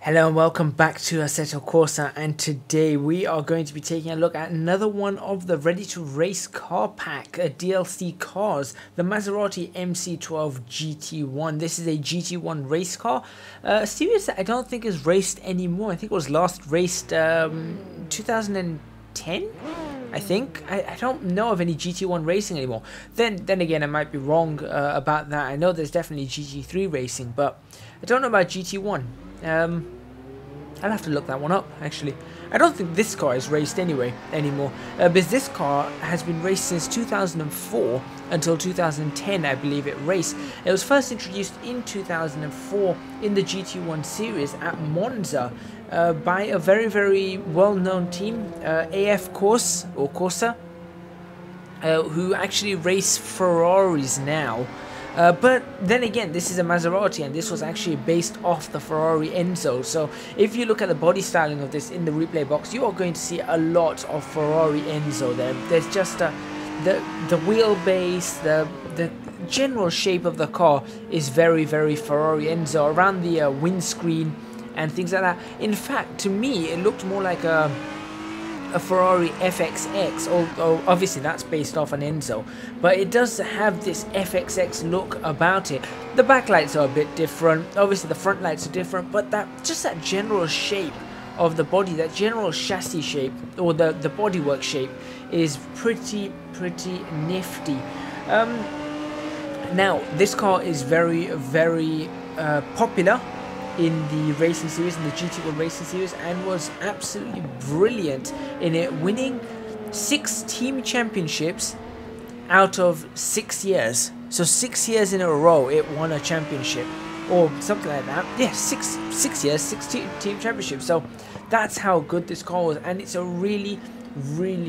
Hello and welcome back to Assetto Corsa, and today we are going to be taking a look at another one of the ready to race car pack DLC cars, the Maserati MC12 GT1. This is a GT1 race car, a series that I don't think is raced anymore. I think it was last raced 2010. I think I don't know of any GT1 racing anymore. Then again, I might be wrong about that. I know there's definitely GT3 racing, but I don't know about GT1. I'll have to look that one up, actually. I don't think this car is raced anymore, because this car has been raced since 2004 until 2010, I believe it raced. It was first introduced in 2004 in the GT1 series at Monza by a very well-known team, AF Corsa, who actually race Ferraris now. But then again, this is a Maserati, and this was actually based off the Ferrari Enzo. So if you look at the body styling of this in the replay box, you are going to see a lot of Ferrari Enzo there. There's just the wheelbase, the general shape of the car is very Ferrari Enzo, around the windscreen and things like that. In fact, to me, it looked more like a Ferrari FXX, although obviously that's based off an Enzo, but it does have this FXX look about it. The backlights are a bit different, obviously the front lights are different, but that general shape of the body, that general chassis shape, or the bodywork shape, is pretty nifty. Now this car is very popular in the racing series, in the GT1 racing series, and was absolutely brilliant in it, winning 6 team championships out of 6 years. So 6 years in a row it won a championship, or something like that. Yeah, six years, 6 team championships. So that's how good this car was, and it's a really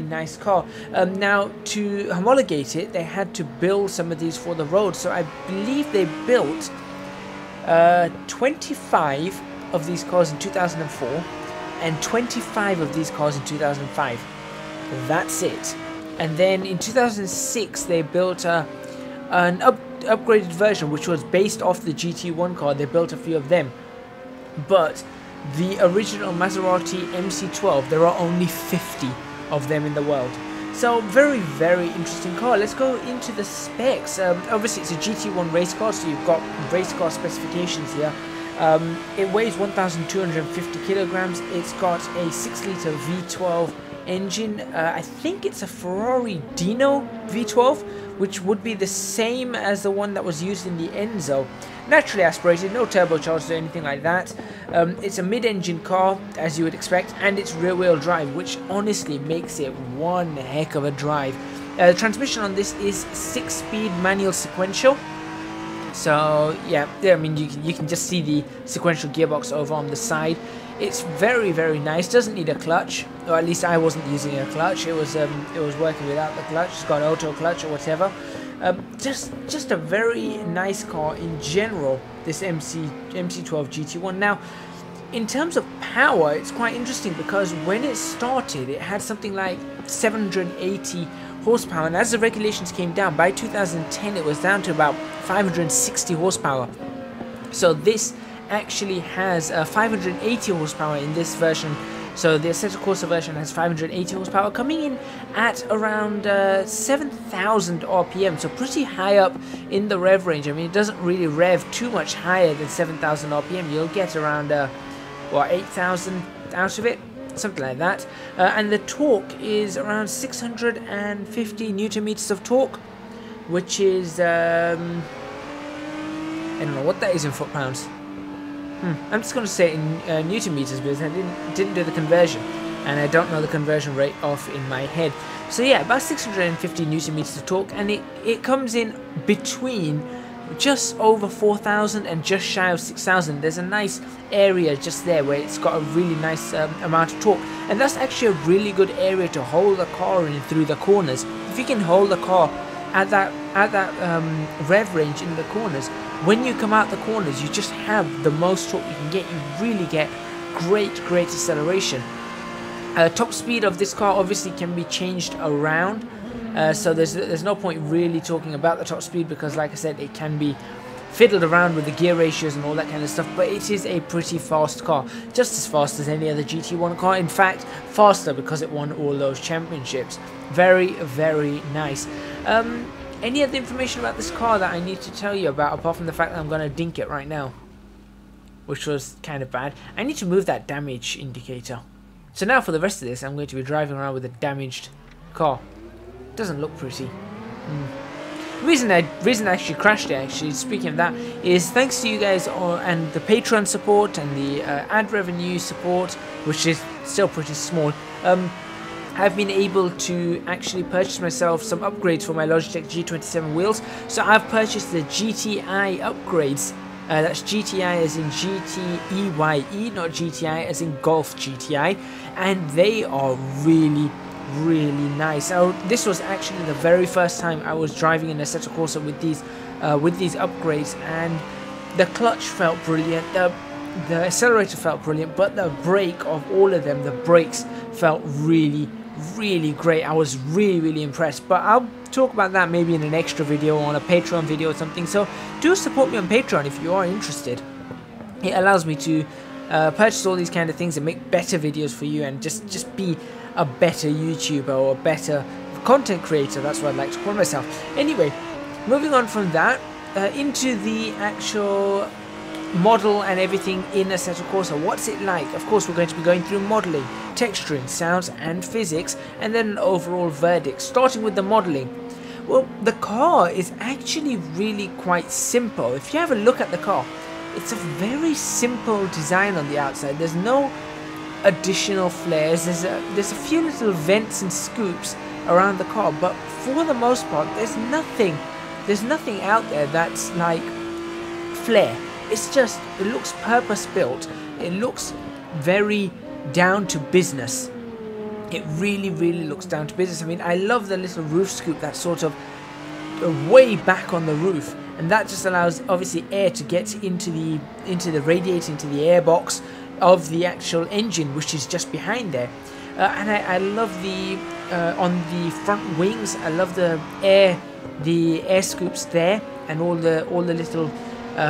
nice car. Now, to homologate it, they had to build some of these for the road. So I believe they built 25 of these cars in 2004 and 25 of these cars in 2005. That's it. And then in 2006 they built an upgraded version which was based off the GT1 car. They built a few of them, but the original Maserati MC12, there are only 50 of them in the world. So very interesting car. Let's go into the specs. Obviously it's a GT1 race car, so you've got race car specifications here. It weighs 1,250 kilograms. It's got a 6-litre V12 engine. I think it's a Ferrari Dino V12, which would be the same as the one that was used in the Enzo. Naturally aspirated, no turbocharged or anything like that. It's a mid-engine car, as you would expect, and it's rear-wheel drive, which honestly makes it one heck of a drive. The transmission on this is 6-speed manual sequential. So yeah, I mean, you can just see the sequential gearbox over on the side. It's very nice. Doesn't need a clutch, or at least I wasn't using a clutch. It was working without the clutch. It's got auto clutch or whatever. Just a very nice car in general, this MC12 GT1. Now, in terms of power, it's quite interesting because when it started, it had something like 780 horsepower, and as the regulations came down, by 2010 it was down to about 560 horsepower. So this actually has 580 horsepower in this version. So the Assetto Corsa version has 580 horsepower, coming in at around 7,000 RPM, so pretty high up in the rev range. I mean, it doesn't really rev too much higher than 7,000 RPM. You'll get around 8,000 out of it, something like that. And the torque is around 650 Newton meters of torque, which is I don't know what that is in foot-pounds. I'm just going to say it in Newton meters because I didn't do the conversion, and I don't know the conversion rate off in my head. So yeah, about 650 Newton meters of torque, and it comes in between just over 4,000 and just shy of 6,000. There's a nice area just there where it's got a really nice amount of torque, and that's actually a really good area to hold the car in through the corners. If you can hold the car at that rev range in the corners, when you come out the corners, you just have the most torque you can get. You really get great acceleration. Top speed of this car obviously can be changed around, so there's no point really talking about the top speed because, like I said, it can be fiddled around with the gear ratios and all that kind of stuff, but it is a pretty fast car, just as fast as any other GT1 car. In fact, faster, because it won all those championships. Very, very nice. Any other information about this car that I need to tell you about, apart from the fact that I'm going to dink it right now, which was kind of bad? I need to move that damage indicator. So now for the rest of this, I'm going to be driving around with a damaged car. Doesn't look pretty. Reason I actually crashed it, actually, speaking of that, is thanks to you guys and the Patreon support and the ad revenue support, which is still pretty small. I've been able to actually purchase myself some upgrades for my Logitech G27 wheels. So I've purchased the GTI upgrades. That's GTI as in G-T-E-Y-E, not GTI as in Golf GTI. And they are really, really nice. Now, this was actually the very first time I was driving an Assetto Corsa with these upgrades, and the clutch felt brilliant. The accelerator felt brilliant, but the brake of all of them, the brakes felt really, really great. I was really, really impressed. But I'll talk about that maybe in an extra video or on a Patreon video or something. So do support me on Patreon if you are interested. It allows me to purchase all these kind of things and make better videos for you, and just be a better YouTuber or a better content creator. That's what I'd like to call myself. Anyway, moving on from that into the actual model and everything in Assetto Corsa. What's it like? Of course, we're going to be going through modeling, texturing, sounds and physics, and then an overall verdict. Starting with the modeling. Well, the car is actually really quite simple. If you have a look at the car, it's a very simple design on the outside. There's no additional flares. There's a few little vents and scoops around the car, but for the most part, there's nothing out there that's like flair. It's just, it looks purpose built. It looks very down to business. It really, really looks down to business. I mean, I love the little roof scoop that's sort of way back on the roof, and that just allows obviously air to get into the radiator, into the air box of the actual engine, which is just behind there. And I love the on the front wings. I love the air scoops there, and all the little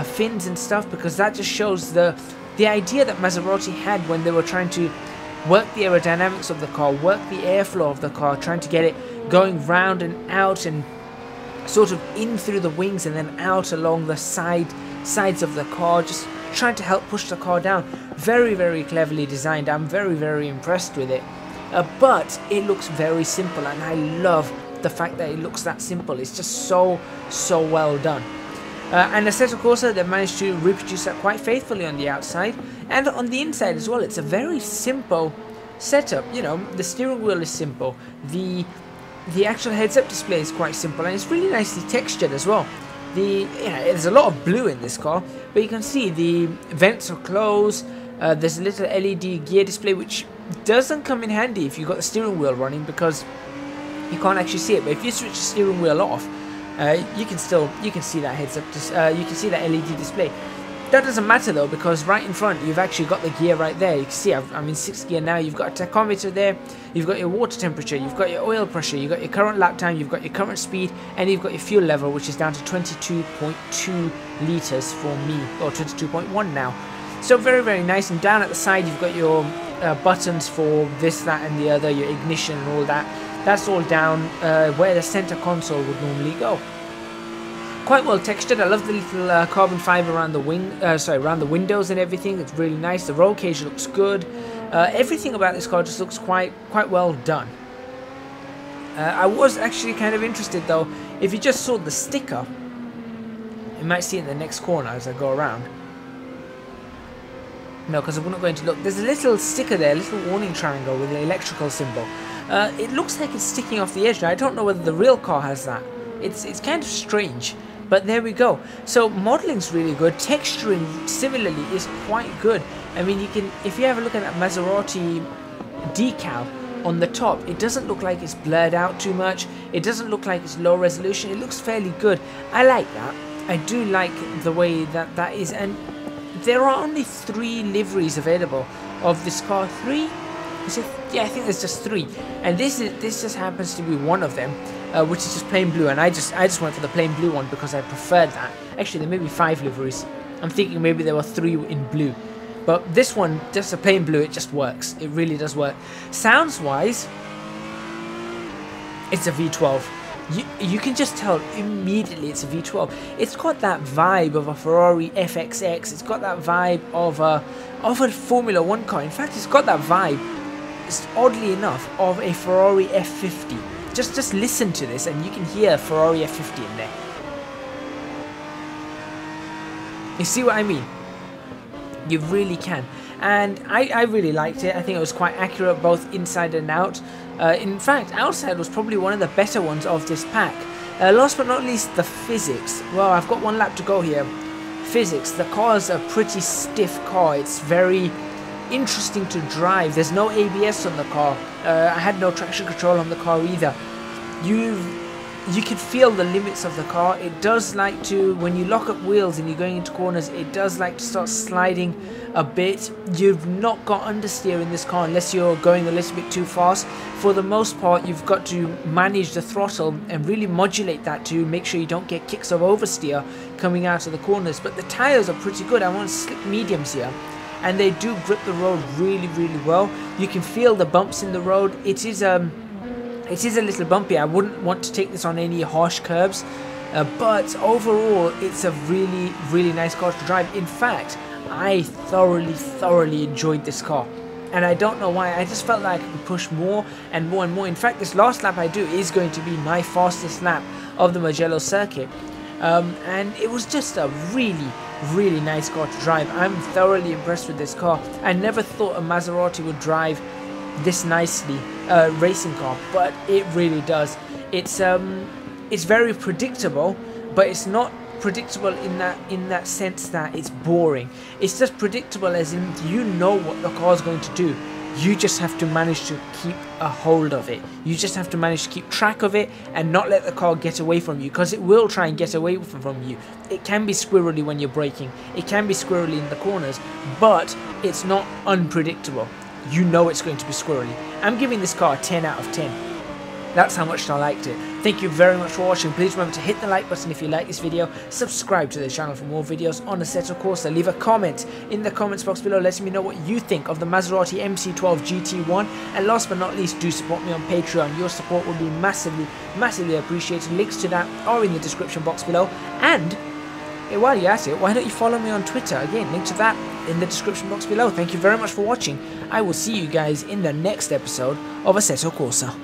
fins and stuff, because that just shows the idea that Maserati had when they were trying to work the aerodynamics of the car, work the airflow of the car, trying to get it going round and out and sort of in through the wings and then out along the sides of the car, just trying to help push the car down. Very, very cleverly designed. I'm very, very impressed with it. But it looks very simple, and I love the fact that it looks that simple. It's just so well done. And Assetto Corsa, they've managed to reproduce that quite faithfully on the outside and on the inside as well. It's a very simple setup. You know, the steering wheel is simple. The actual heads-up display is quite simple, and it's really nicely textured as well. There's a lot of blue in this car, but you can see the vents are closed. There's a little LED gear display, which doesn't come in handy if you've got the steering wheel running, because you can't actually see it. But if you switch the steering wheel off, you can see that heads up. You can see that LED display. That doesn't matter though, because right in front you've actually got the gear right there. You can see I'm in 6th gear now. You've got a tachometer there. You've got your water temperature. You've got your oil pressure. You've got your current lap time. You've got your current speed, and you've got your fuel level, which is down to 22.2 liters for me, or 22.1 now. So very, very nice. And down at the side you've got your buttons for this, that, and the other. Your ignition and all that. That's all down where the center console would normally go. Quite well textured. I love the little carbon fiber around the around the windows and everything. It's really nice. The roll cage looks good. Everything about this car just looks quite well done. I was actually kind of interested though. If you just saw the sticker, you might see it in the next corner as I go around. No, because I'm not going to look. There's a little sticker there, a little warning triangle with the electrical symbol. It looks like it's sticking off the edge. Now, I don't know whether the real car has that. It's kind of strange. But there we go. So modeling's really good. Texturing similarly is quite good. I mean, if you have a look at that Maserati decal on the top, it doesn't look like it's blurred out too much. It doesn't look like it's low resolution. It looks fairly good. I like that. I do like the way that is. And there are only 3 liveries available of this car. 3? Is it? Yeah, I think there's just 3, and this just happens to be one of them, which is just plain blue. And I just went for the plain blue one because I preferred that. Actually, there may be 5 liveries. I'm thinking maybe there were 3 in blue, but this one, just a plain blue, it just works. It really does work. Sounds wise, it's a V12. You can just tell immediately it's a V12. It's got that vibe of a Ferrari FXX. It's got that vibe of a Formula 1 car. In fact, it's got that vibe, oddly enough, of a Ferrari F50. Just listen to this and you can hear Ferrari F50 in there. You see what I mean? You really can. And I really liked it. I think it was quite accurate both inside and out. In fact, outside was probably one of the better ones of this pack. Last but not least, the physics. Well, I've got one lap to go here. Physics. The car is a pretty stiff car. It's very interesting to drive. There's no ABS on the car. I had no traction control on the car either. You can feel the limits of the car. It does like to, when you lock up wheels and you're going into corners, it does like to start sliding a bit. You've not got understeer in this car unless you're going a little bit too fast. For the most part, you've got to manage the throttle and really modulate that to make sure you don't get kicks of oversteer coming out of the corners. But the tires are pretty good. I want slick mediums here, and they do grip the road really, really well. You can feel the bumps in the road. It is a little bumpy. I wouldn't want to take this on any harsh curbs, but overall it's a really, really nice car to drive. In fact, I thoroughly enjoyed this car, and I don't know why. I just felt like I could push more and more and more. In fact, this last lap I do is going to be my fastest lap of the Mugello circuit, and it was just a really nice car to drive. I'm thoroughly impressed with this car. I never thought a Maserati would drive this nicely, racing car, but it really does. It's very predictable, but it's not predictable in that sense that it's boring. It's just predictable as in you know what the car is going to do. You just have to manage to keep a hold of it. You just have to manage to keep track of it and not let the car get away from you, because it will try and get away from you. It can be squirrely when you're braking. It can be squirrely in the corners, but it's not unpredictable. You know it's going to be squirrely. I'm giving this car a 10 out of 10. That's how much I liked it. Thank you very much for watching. Please remember to hit the like button if you like this video. Subscribe to the channel for more videos on Assetto Corsa. Leave a comment in the comments box below letting me know what you think of the Maserati MC12 GT1. And last but not least, do support me on Patreon. Your support would be massively appreciated. Links to that are in the description box below. And while you're at it, why don't you follow me on Twitter? Again, link to that in the description box below. Thank you very much for watching. I will see you guys in the next episode of Assetto Corsa.